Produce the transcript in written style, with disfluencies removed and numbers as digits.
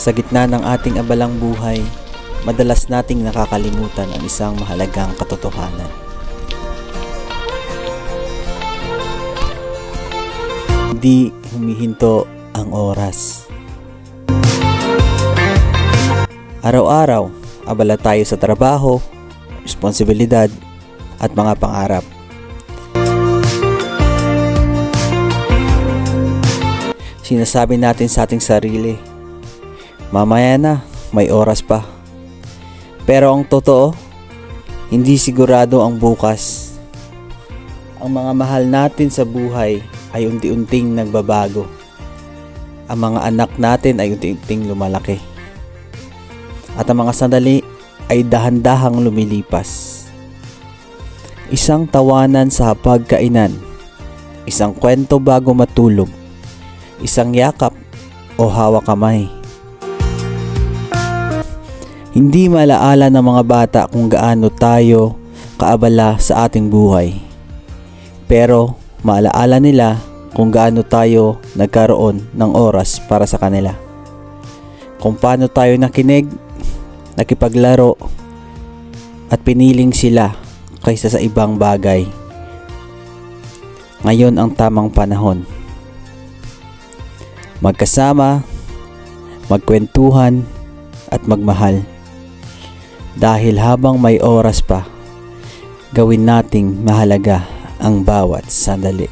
Sa gitna ng ating abalang buhay, madalas nating nakakalimutan ang isang mahalagang katotohanan. Hindi humihinto ang oras. Araw-araw, abala tayo sa trabaho, responsibilidad, at mga pangarap. Sinasabi natin sa ating sarili, mamaya na, may oras pa. Pero ang totoo, hindi sigurado ang bukas. Ang mga mahal natin sa buhay ay unti-unting nagbabago. Ang mga anak natin ay unti-unting lumalaki. At ang mga sandali ay dahan-dahang lumilipas. Isang tawanan sa pagkainan, isang kwento bago matulog, isang yakap o hawak kamay. Hindi malaala ng mga bata kung gaano tayo kaabala sa ating buhay. Pero maalaala nila kung gaano tayo nagkaroon ng oras para sa kanila. Kung paano tayo nakinig, nakipaglaro, at piniling sila kaysa sa ibang bagay. Ngayon ang tamang panahon. Magkasama, magkwentuhan, at magmahal. Dahil habang may oras pa, gawin nating mahalaga ang bawat sandali.